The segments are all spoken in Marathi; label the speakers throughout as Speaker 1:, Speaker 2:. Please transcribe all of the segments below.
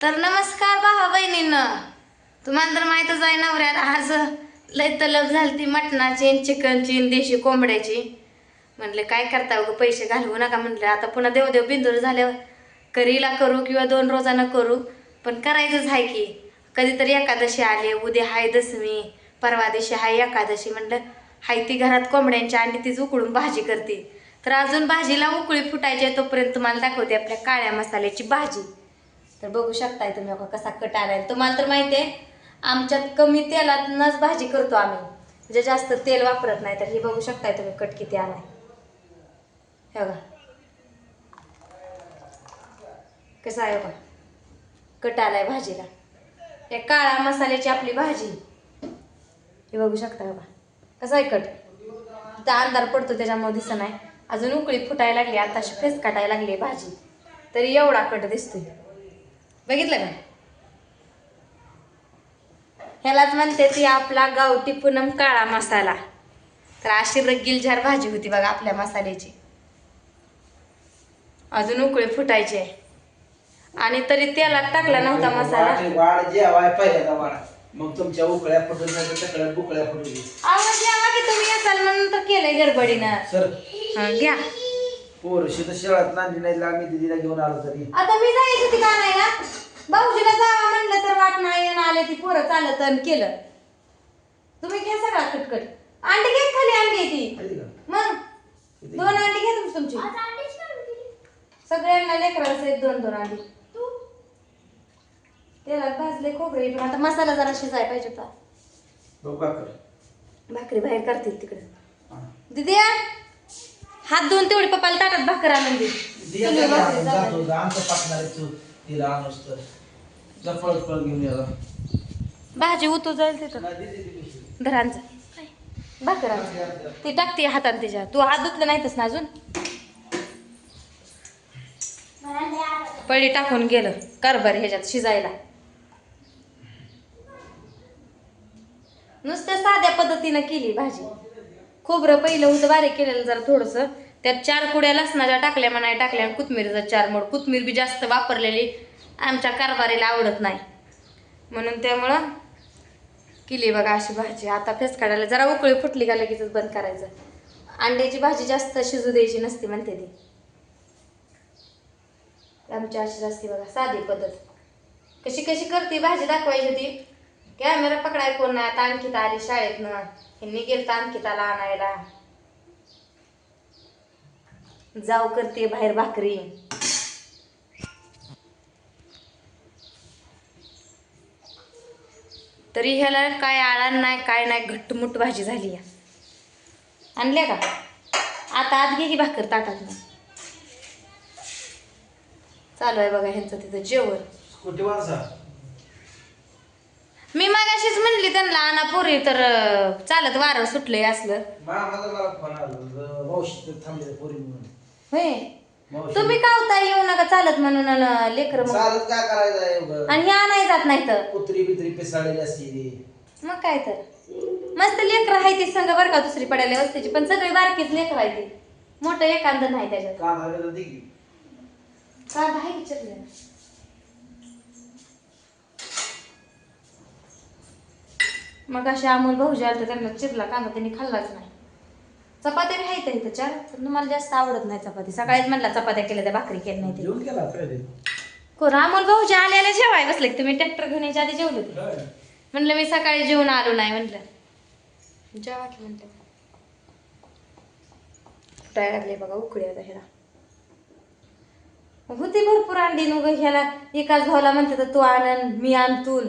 Speaker 1: तर नमस्कार भावा बहिणींनो. तुम्हाला तर माहीतच आहे नवऱ्यात आज लय तलब झाली मटणाची चिकनची देशी कोंबड्याची. म्हणले काय करता ग पैसे घालवू नका म्हणले. आता पुन्हा देव बिंदूर झाल्यावर करीला करू किंवा 2 रोजानं करू, पण करायचंच आहे की. कधीतरी एकादशी आली, उद्या हाय दशमी, परवा दिवशी हाय एकादशी. म्हणलं हाय ती घरात कोंबड्यांची अंडी तीच उकळून भाजी करते. तर अजून भाजीला उकळी फुटायची तोपर्यंत तुम्हाला दाखवते आपल्या काळ्या मसाल्याची भाजी. तर बघू शकताय तुम्ही कसा कट आलाय. तुम्हाला तर माहिती आहे आमच्यात कमी तेलातनच भाजी करतो आम्ही, म्हणजे जास्त तेल वापरत नाही. तर हे बघू शकताय तुम्ही कट किती आलाय. हे बघा कसा आहे बघा कट आलाय भाजीला. या काळ्या मसाल्याची आपली भाजी हे बघू शकता बघा कसा आहे कट. तर अंधार पडतो त्याच्यामुळे दिसत नाही. अजून उकळी फुटायला लागली, आता फेस काटायला लागली भाजी, तरी एवढा कट दिसतोय. बघितलं का? ह्यालाच म्हणते ती आपला गावठी पूनम काळा मसाला. तर अशी रगीलझार भाजी होती बघा आपल्या मसाल्याची. अजून उकळी फुटायचे आणि तरी तेलात टाकला नव्हता मसाला.
Speaker 2: मग तुमच्या उकळ्या फुटून सगळ्या बुकळ्या फुटून
Speaker 1: आवाज यावा की तुम्ही असाल म्हणून तर केलंय गडबडीनं.
Speaker 2: सर
Speaker 1: घ्या.
Speaker 2: पोर शेत शाळेत नांदी नाही आम्ही दिदीला घेऊन आलो तरी.
Speaker 1: आता मी जायची होती का नाही ना, भाऊजीला जावा म्हणलं तर वाट नाही आले. ती पोरं चालत आणि केलं. तुम्ही घ्या सगळा खटखट. अंडी घ्या, खाली अंडी ती मग 2 अंडी घ्या तुमची. सगळ्यांना लेकरांचं 1-2 अंडी. त्याला भाजले खोबरे, पण आता मसाला जरा शिजाय पाहिजे होता. भाकरी बाहेर करतील तिकडे. दिदी हात धुवून तेवढी पप्पाला ताटात भाकर आणून दे. भाजी उतू जाईल तिथं धरांचं भाकर ती टाकते हातात तिच्या. तू हात धुतलं नाहीतस ना अजून. पळी टाकून गेलं कारभार ह्याच्यात शिजायला. नुसत्या साध्या पद्धतीनं केली भाजी. खोबरं पहिलं होतं बारीक केलेलं जरा थोडंसं. त्यात 4 कुड्या लसणाच्या टाकल्या म्हणाय टाकल्या, आणि कोथमिरीचा 4 मोड. कोथमीर बी जास्त वापरलेली आमच्या कारभारीला आवडत नाही, म्हणून त्यामुळं केली बघा अशी भाजी. आता फेस काढायला जरा उकळी फुटली का लगेचच बंद करायचं. अंड्याची भाजी जास्त शिजू द्यायची नसते म्हणते ती. आमची अशी असते बघा साधी पद्धत. कशी कशी करते भाजी दाखवायची होती. कॅमेरा पकडाय कोण नाही. आता अंकिता आली शाळेतनं, ह्यांनी गेलं तर अंकिताला आणायला. जाऊ करते बाहेर भाकरी. तरी ह्याला काय आळण नाही काय नाही, घट्टमुट भाजी झाली. आणल्या का? आता आत घे की भाकर ताटात. चालू आहे बघा ह्यांचं तिथं जेवण. मी मगाशीच म्हणली त्यांना आणा पोरी, तर चालत वारं सुटलंय असलं. होय तुम्ही का होता येऊ नका चालत म्हणून लेकर
Speaker 2: चालत काय करायचं
Speaker 1: आणि हे आणाय जात नाही तर
Speaker 2: कुत्री बित्री पिसाळलेली असते.
Speaker 1: मग काय तर मस्त लेकर आहे ती संघ बरं का. दुसरी पडायला वस्तीची पण सगळी बारकीच लेकर आहे ती. मोठं एखाद नाही त्याच्यात. का आहे विचारले मग अशी अमोल भाऊजी आले तर त्यांना चिरला कांदा त्यांनी खाल्लाच नाही. चपात्या बी आहेत इथं 4, पण तुम्हाला जास्त आवडत नाही चपाती. सकाळीच म्हणला चपात्या केल्या त्या भाकरी केल्या नाही. कोण अमोल भाऊजी आलेला जेवाय बसले. तुम्ही ट्रॅक्टर घेऊन यायच्या आधी जेवले ते. म्हणलं मी सकाळी जेवून आलो नाही. म्हणलं जेवा की म्हणलं. फुटायला लागले बघा उकळी. आता ह्याला होती भरपूर अंडी. नुग ह्याला एकाच भावाला म्हणते तर तू आण मी आणतून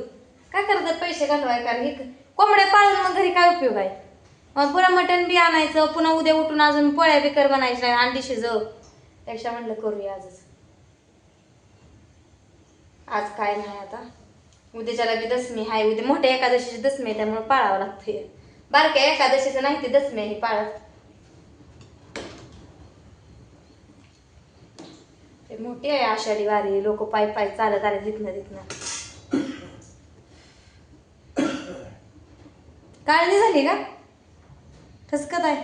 Speaker 1: काय करतात पैसे घालवाय. कारण हे कोंबड्या पाळून मग घरी काय उपयोग आहे. मग पुन्हा मटण बी आणायचं, पुन्हा उद्या उठून अजून पोळ्या बिकर बनायच्या नाही, अंडी शिजव. त्यापेक्षा म्हणलं करूया आजच. आज काय नाही. आता उद्याच्याला बी दसमी आहे. उद्या मोठ्या एकादशीची दसमी आहे त्यामुळे पाळावं लागतंय. बारक्या एकादशीचं नाही ती दसमी आहे पाळत. मोठी आहे आषाढी वारी. लोक पाय पाय चालत आले तिथनं. काळजी झाली का? ठसकत आहे.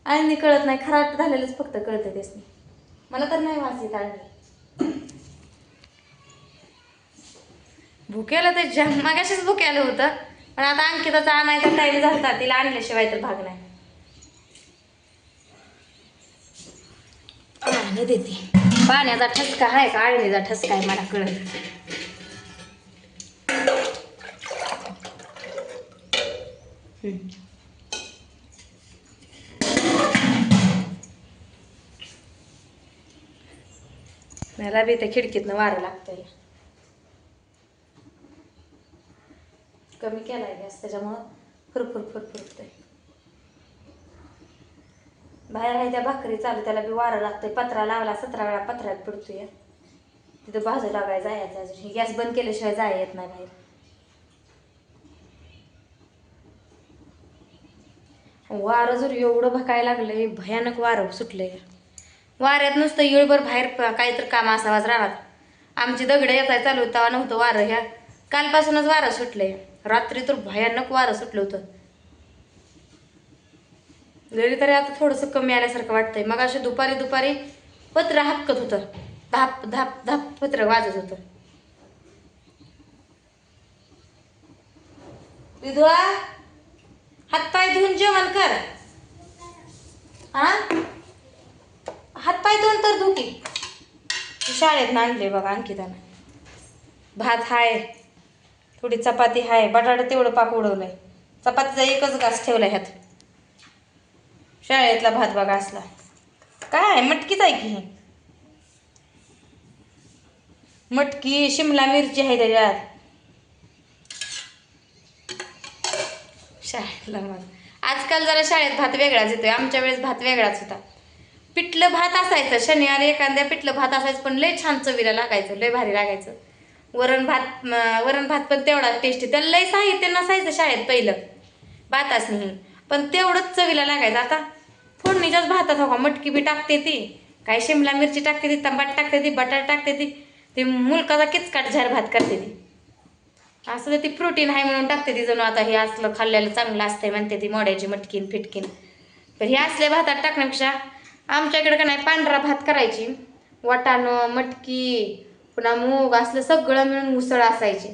Speaker 1: आळणी कळत नाही, खराट झालेलंच फक्त कळतं त्यासनी. मला तर नाही वास येत आळणी. भुक्याला तर मागाशीच भुक्याला होतं, पण आता अंकिताचा आणायचा टाइम झाला, तिला आणल्याशिवाय तर भाग नाही. पाणी देते. पाण्याचा ठसका आहे का आळणीचा ठसका आहे मला कळत. मला बी त्या खिडकीतनं वारं लागतंय. कमी केलाय गॅस त्याच्यामुळं फुरफुर फुरफुरतंय. बाहेर आहे त्या भाकरी चालू, त्याला बी वारं लागतंय. पत्रा लावला 17 वेळा पत्र्यात पडतोय. तिथं बाजू लागायला जायचं अजून. ही गॅस बंद केल्याशिवाय जाय येत नाही बाहेर. वारं जर एवढं भकायला लागलंय, भयानक वारं सुटलंय. वाऱ्यात नुसतं येळभर बाहेर काहीतरी काम असावाच राहणार. आमची दगडं येताय चालू तेव्हा नव्हतं वारं. ह्या कालपासूनच वारं सुटलंय. रात्री तर भयानक वारं सुटलं होतं. जरी तरी आता थोडंसं कमी आल्यासारखं वाटतंय. मग अशी दुपारी पत्र हापकत होतं. धाप धाप धाप पत्र वाजत होतं. विधवा हातपाय धुवून जेवण कर. हा हातपाय धुवून तर धुकी. शाळेत आणले बघा अंकितानं. भात हाय, थोडी चपाती हाय, बटाटा तेवढं पाक उडवलंय. चपातीचा एकच घास ठेवलाय ह्यात. शाळेतला भात बघा असला. काय मटकीच आहे की ही. मटकी शिमला मिरची आहे त्याच्यात. शाळेतला मग आजकाल जरा शाळेत भात वेगळाच येतोय. आमच्या वेळेस भात वेगळाच होता. पिठलं भात असायचं शनिवारी, एखाद्या पिठलं भात असायचं, पण लय छान चवीला लागायचं, लय भारी लागायचं. वरण भात पण तेवढाच टेस्टी. त्याला लय साहित्य नसायचं शाळेत पहिलं भाताच नाही, पण तेवढंच चवीला लागायचं. आता फोडणीच्याच भातात हो का मटकी बी टाकते ती, काय शिमला मिरची टाकते ती, टमाट टाकते ती, बटाटा टाकते ती, ते मुलकाचा किचकाट झार भात करते ती. असं तर ती प्रोटीन आहे म्हणून टाकते ती. जणू आता हे असलं खाल्ल्याला चांगलं असतंय म्हणते ती, मोड्याची मटकीन फिटकीन. पण हे असल्या भातात टाकण्यापेक्षा आमच्याकडे का नाही पांढरा भात करायची. वाटाणं, मटकी, पुन्हा मूग असलं सगळं मिळून उसळ असायची.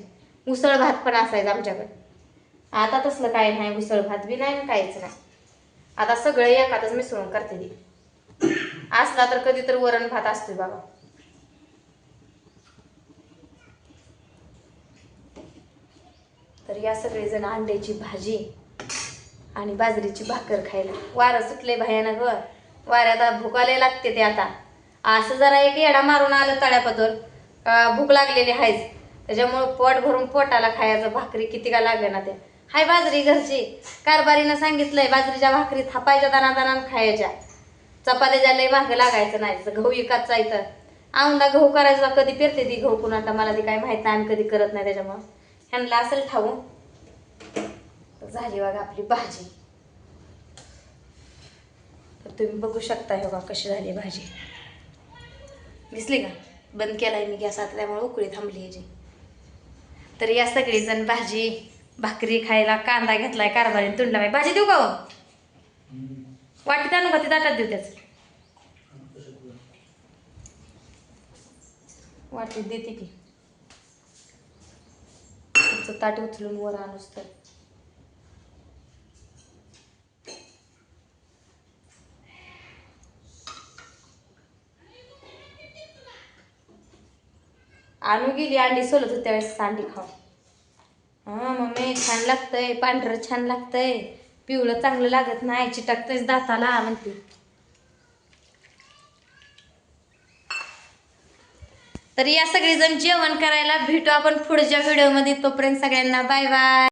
Speaker 1: उसळ भात पण असायचं आमच्याकडे. आता तसलं काय नाही, उसळ भात बी नाही, काहीच नाही. आता सगळं एकातच मिसळून करते ती. असला तर कधी तर वरण भात असतोय बाबा. तर या सगळेजण अंड्याची भाजी आणि बाजरीची भाकर खायला. वारं सुटले भयानक. वाऱ्यात भुकाले लागते ते. आता असं जरा एक येडा मारून आलं तळ्यापातोर, भूक लागलेली आहेच, त्याच्यामुळं पोट भरून पोटाला खायचं. भाकरी किती का लागे ना ते हाय बाजरी घरची. कारभारीनं सांगितलंय बाजरीच्या भाकरी थापायच्या दाना खायच्या. चपात्याच्या लय भाग लागायचं नाही. गहू विकायचा इथं औंदा गहू करायचा. कधी पेरते ती गहू पुन्हा, आता मला ती काय माहित नाही, आम्ही कधी करत नाही त्याच्यामुळं. ह्यांना असेल ठाऊ. झाली बघा आपली भाजी. तर तुम्ही बघू शकता हे बघा कशी झाली भाजी. दिसली का? बंद केलाय मी गॅस आता, त्यामुळे उकळी थांबली ह्याची. तर या सगळीजण भाजी भाकरी खायला. कांदा घेतलाय कारभारीने तुंडला. भाजी देऊ का हो? वाटीत आणू का ती ताटात देऊ? त्याच वाटीत देते की. ताट उचलून वर आणूच तर. आणू गेली अंडी सोलत होती त्यावेळेस अंडी खाऊ. हां मम्मी छान लागतंय, पांढरं छान लागतंय, पिवळं चांगलं लागत नाही, चिटकतंयच दाताला म्हणते. तर या सगळेजण जेवण करायला भेटू आपण पुढच्या व्हिडिओमध्ये. तोपर्यंत सगळ्यांना बाय बाय.